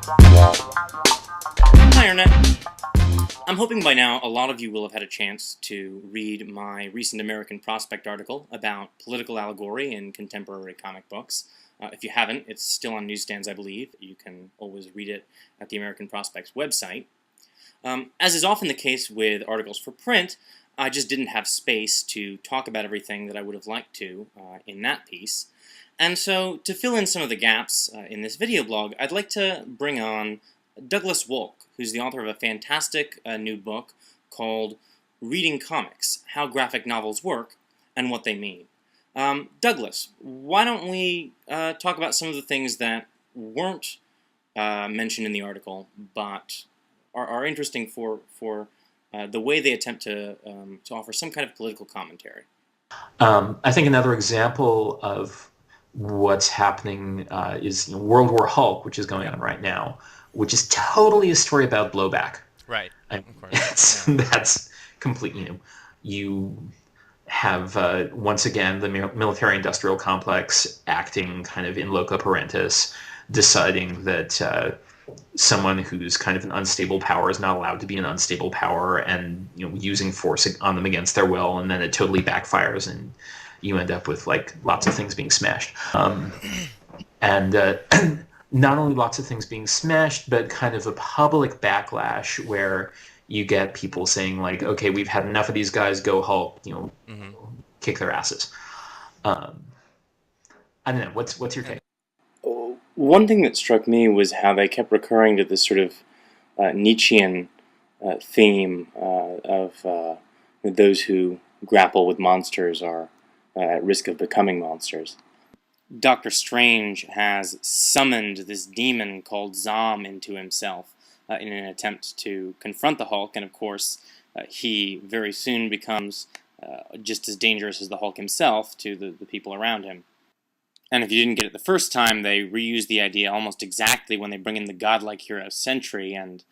Hi, Internet. I'm hoping by now a lot of you will have had a chance to read my recent American Prospect article about political allegory in contemporary comic books. If you haven't, it's still on newsstands, I believe. You can always read it at the American Prospect's website. As is often the case with articles for print, I just didn't have space to talk about everything that I would have liked to in that piece. And so, to fill in some of the gaps in this video blog, I'd like to bring on Douglas Wolk, who's the author of a fantastic new book called Reading Comics: How Graphic Novels Work and What They Mean. Douglas, why don't we talk about some of the things that weren't mentioned in the article, but are interesting for the way they attempt to offer some kind of political commentary. I think another example of what's happening is World War Hulk, which is going on right now, which is totally a story about blowback. Right. Of course. That's completely. You have once again the military-industrial complex acting kind of in loco parentis, deciding that someone who's kind of an unstable power is not allowed to be an unstable power, and using force on them against their will, and then it totally backfires, and you end up with like lots of things being smashed. And not only lots of things being smashed, but kind of a public backlash where you get people saying like, "Okay, we've had enough of these guys. Go Hulk! Kick their asses." I don't know. What's your take? One thing that struck me was how they kept recurring to this sort of Nietzschean theme of those who grapple with monsters are at risk of becoming monsters. Dr. Strange has summoned this demon called Zom into himself in an attempt to confront the Hulk, and of course he very soon becomes just as dangerous as the Hulk himself to the people around him. And if you didn't get it the first time, they reuse the idea almost exactly when they bring in the godlike hero Sentry, and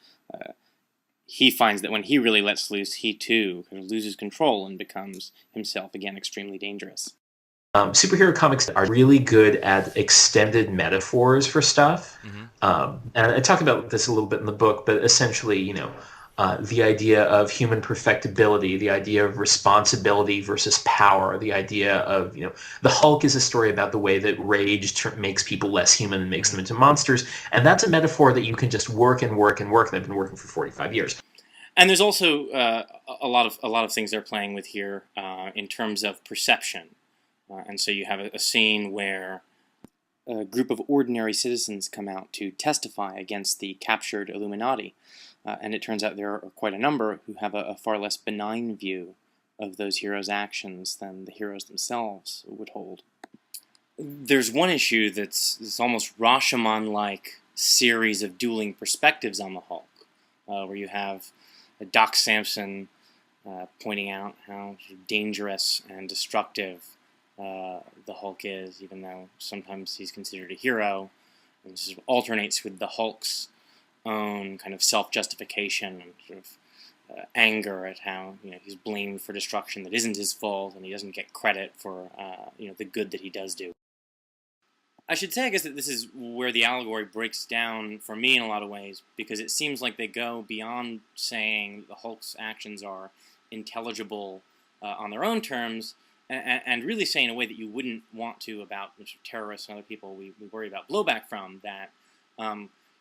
he finds that when he really lets loose, he too kind of loses control and becomes himself again extremely dangerous. Superhero comics are really good at extended metaphors for stuff. And I talk about this a little bit in the book, but essentially, the idea of human perfectibility, the idea of responsibility versus power, the idea of, the Hulk is a story about the way that rage makes people less human and makes them into monsters. And that's a metaphor that you can just work and work and work. And I've been working for 45 years. And there's also a lot of things they're playing with here in terms of perception. And so you have a scene where a group of ordinary citizens come out to testify against the captured Illuminati. And it turns out there are quite a number who have a far less benign view of those heroes' actions than the heroes themselves would hold. There's one issue that's this almost Rashomon-like series of dueling perspectives on the Hulk, where you have Doc Samson pointing out how dangerous and destructive the Hulk is, even though sometimes he's considered a hero, and this sort of alternates with the Hulk's own kind of self-justification and sort of anger at how he's blamed for destruction that isn't his fault, and he doesn't get credit for the good that he does do. I should say, I guess, that this is where the allegory breaks down for me in a lot of ways, because it seems like they go beyond saying that the Hulk's actions are intelligible on their own terms, and really say in a way that you wouldn't want to about terrorists and other people we worry about blowback from, that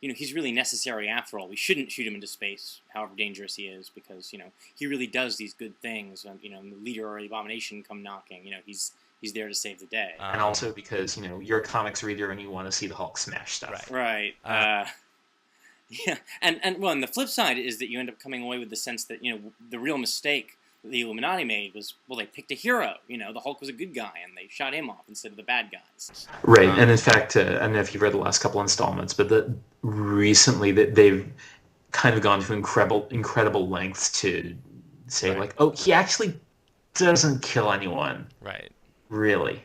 he's really necessary after all. We shouldn't shoot him into space, however dangerous he is, because he really does these good things. And the leader or the abomination come knocking. He's there to save the day. And also because you're a comics reader and you want to see the Hulk smash stuff. Right. Yeah. And the flip side is that you end up coming away with the sense that the real mistake the Illuminati made was, well, they picked a hero. The Hulk was a good guy, and they shot him off instead of the bad guys. Right, and in fact, I don't know if you've read the last couple installments, but recently they've kind of gone to incredible lengths to say, like, oh, he actually doesn't kill anyone. Right. Really.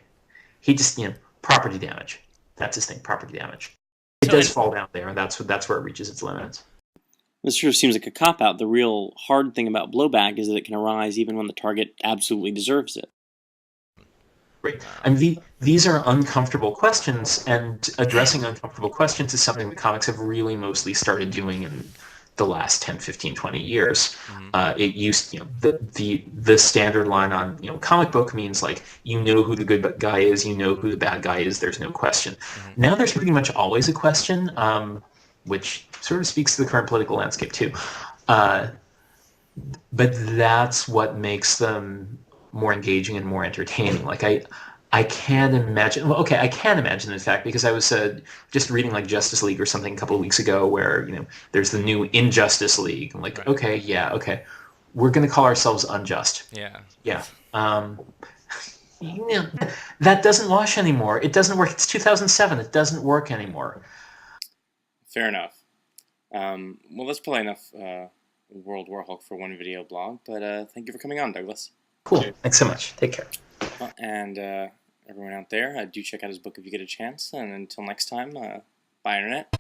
He just, property damage. That's his thing, property damage. It does fall down there, and that's where it reaches its limits. This sort of seems like a cop-out. The real hard thing about blowback is that it can arise even when the target absolutely deserves it. Right. I mean, these are uncomfortable questions, and addressing uncomfortable questions is something that comics have really mostly started doing in the last 10, 15, 20 years. It used, the standard line on, comic book means like, who the good guy is, who the bad guy is, there's no question. Now there's pretty much always a question, which sort of speaks to the current political landscape too. But that's what makes them more engaging and more entertaining. Like I can't imagine. Well, okay, I can imagine in fact because I was just reading like Justice League or something a couple of weeks ago, where there's the new Injustice League. I'm like, Right. okay, yeah, okay, we're gonna call ourselves Unjust. Yeah. Yeah. That doesn't wash anymore. It doesn't work. It's 2007. It doesn't work anymore. Fair enough. Well, that's probably enough World War Hulk for one video blog, but thank you for coming on, Douglas. Cool. Thanks so much. Take care. And everyone out there, do check out his book if you get a chance. And until next time, bye, Internet.